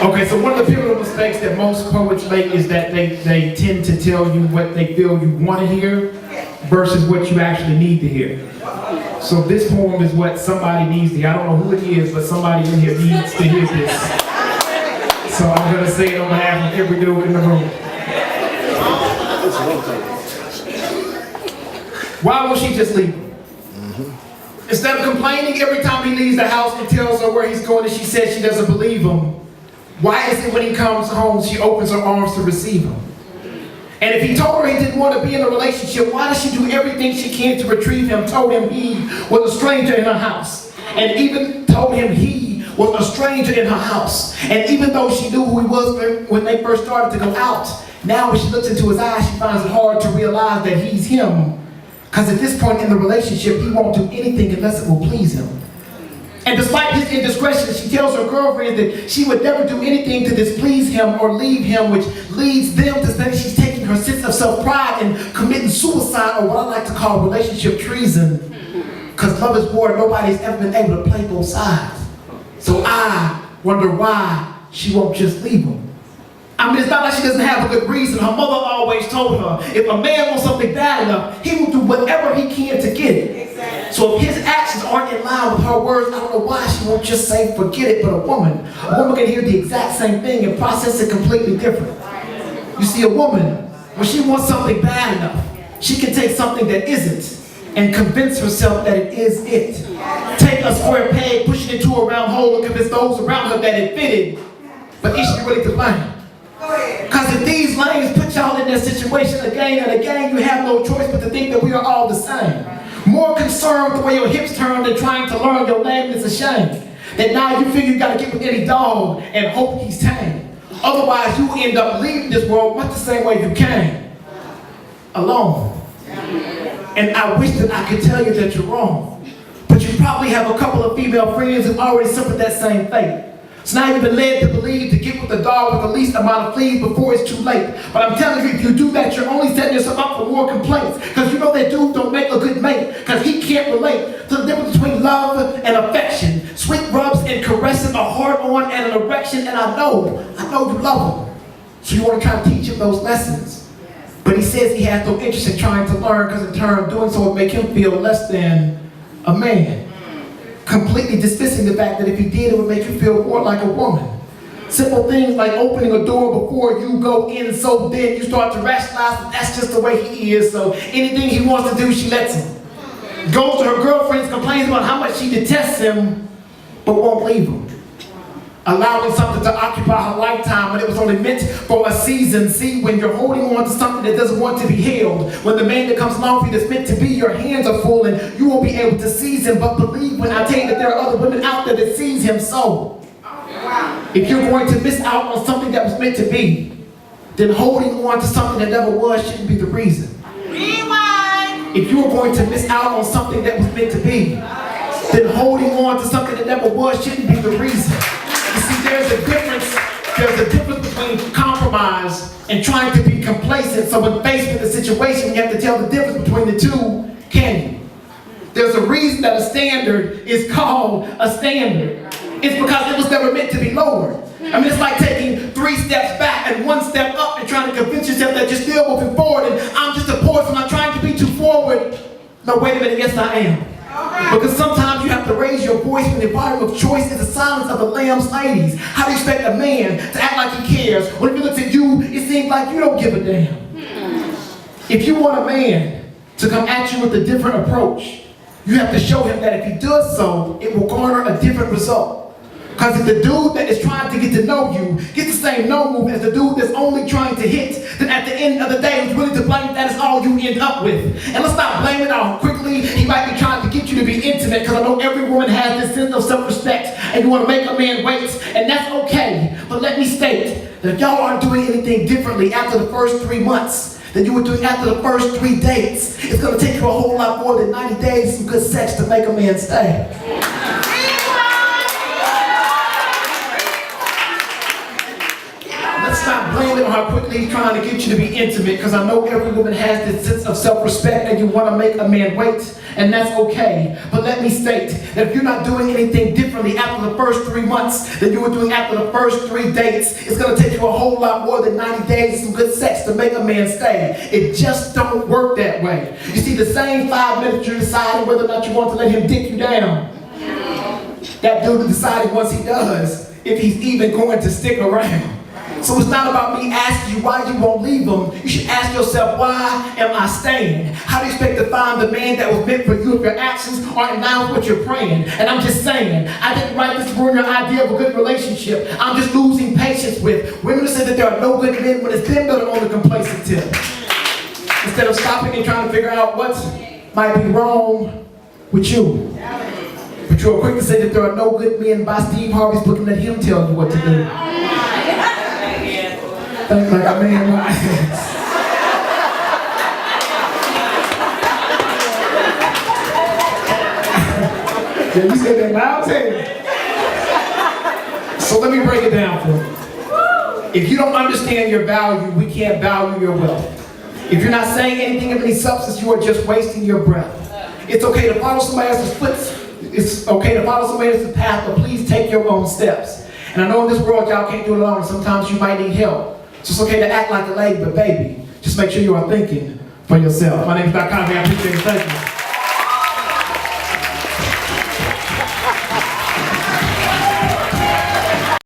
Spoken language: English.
Okay, so one of the pivotal mistakes that most poets make is that they tend to tell you what they feel you want to hear versus what you actually need to hear. So this poem is what somebody needs to hear. I don't know who it is, but somebody in here needs to hear this. So I'm going to say it on behalf of every dude in the room. Why won't she just leave him? Instead of complaining every time he leaves the house and tells her where he's going and she says she doesn't believe him, why is it when he comes home she opens her arms to receive him? And if he told her he didn't want to be in a relationship, why does she do everything she can to retrieve him? Told him he was a stranger in her house. And even told him he was a stranger in her house. And even though she knew who he was when they first started to go out, now when she looks into his eyes, she finds it hard to realize that he's him. Because at this point in the relationship, he won't do anything unless it will please him. And despite his indiscretion, she tells her girlfriend that she would never do anything to displease him or leave him, which leads them to think she's taking her sense of self-pride and committing suicide, or what I like to call relationship treason. Because love is war, nobody's ever been able to play both sides. So I wonder why she won't just leave him. I mean, it's not like she doesn't have a good reason. Her mother always told her, if a man wants something bad enough, he will do whatever he can to get it. Exactly. So if his actions aren't in line with her words, I don't know why she won't just say, forget it. But a woman can hear the exact same thing and process it completely different. You see, a woman, when she wants something bad enough, she can take something that isn't and convince herself that it is it. Take a square peg, push it into a round hole, and convince those around her that it fitted. But is she really to blame? Because if these lanes put y'all in that situation again and again, you have no choice but to think that we are all the same. More concerned with the way your hips turn than trying to learn your name is a shame. That now you figure you got to get with any dog and hope he's tame. Otherwise, you end up leaving this world much the same way you came. Alone. And I wish that I could tell you that you're wrong. But you probably have a couple of female friends who already suffered that same fate. So now you've been led to believe to get with the dog with the least amount of fleas before it's too late. But I'm telling you, if you do that, you're only setting yourself up for more complaints. Because you know that dude don't make a good mate. Because he can't relate to the difference between love and affection. Sweet rubs and caresses, a hard-on and an erection. And I know you love him. So you want to try to teach him those lessons. But he says he has no interest in trying to learn because in turn doing so would make him feel less than a man. Completely dismissing the fact that if he did, it would make you feel more like a woman. Simple things like opening a door before you go in, so then you start to rationalize that that's just the way he is, so anything he wants to do, she lets him. Goes to her girlfriends, complains about how much she detests him, but won't leave him. Allowing something to occupy her lifetime when it was only meant for a season. See, when you're holding on to something that doesn't want to be held, when the man that comes along for you that's meant to be, your hands are full and you won't be able to seize him. But believe when I tell you that there are other women out there that seize him so. If you're going to miss out on something that was meant to be, then holding on to something that never was shouldn't be the reason. Rewind. If you're going to miss out on something that was meant to be, then holding on to something that never was shouldn't be the reason. You see, there's a difference between compromise and trying to be complacent. So when faced with a situation, you have to tell the difference between the two, can you? There's a reason that a standard is called a standard. It's because it was never meant to be lowered. I mean, it's like taking 3 steps back and 1 step up and trying to convince yourself that you're still moving forward and I'm just a porcelain, I'm trying to be too forward. No, wait a minute, yes I am. Because sometimes you have to raise your voice when the volume of choice is the silence of the lamb's ladies. How do you expect a man to act like he cares when if he looks at you, it seems like you don't give a damn? If you want a man to come at you with a different approach, you have to show him that if he does so, it will garner a different result. Because if the dude that is trying to get to know you gets the same no move as the dude that's only trying to hit, then at the end of the day, who's willing to blame that is all you end up with. And let's not blame it on quickly. He might be trying to get you to be intimate, because I know every woman has this sense of self-respect, and you want to make a man wait, and that's okay. But let me state that if y'all aren't doing anything differently after the first 3 months than you were doing after the first 3 dates, it's going to take you a whole lot more than 90 days of some good sex to make a man stay. Let's not blame comment on how quickly he's trying to get you to be intimate, because I know every woman has this sense of self-respect and you want to make a man wait, and that's okay. But let me state that if you're not doing anything differently after the first 3 months than you were doing after the first 3 dates, it's going to take you a whole lot more than 90 days and some good sex to make a man stay. It just don't work that way. You see, the same 5 minutes you're deciding whether or not you want to let him dick you down, that dude is deciding once he does if he's even going to stick around. So it's not about me asking you why you won't leave him. You should ask yourself, why am I staying? How do you expect to find the man that was meant for you if your actions aren't in line with what you're praying? And I'm just saying, I didn't write this to ruin your idea of a good relationship. I'm just losing patience with women who say that there are no good men when it's them that are on the complacent tip. Instead of stopping and trying to figure out what might be wrong with you. But you're quick to say that there are no good men by Steve Harvey's looking at him tell you what to do. Think like a man, right? Yeah, you said that loud, too. So let me break it down for you. If you don't understand your value, we can't value your wealth. If you're not saying anything of any substance, you are just wasting your breath. It's okay to follow somebody else's footsteps. It's okay to follow somebody else's path, but please take your own steps. And I know in this world y'all can't do it alone, and sometimes you might need help. So it's okay to act like a lady, but baby, just make sure you are thinking for yourself. My name is Dr. Conway. I appreciate it. Thank you.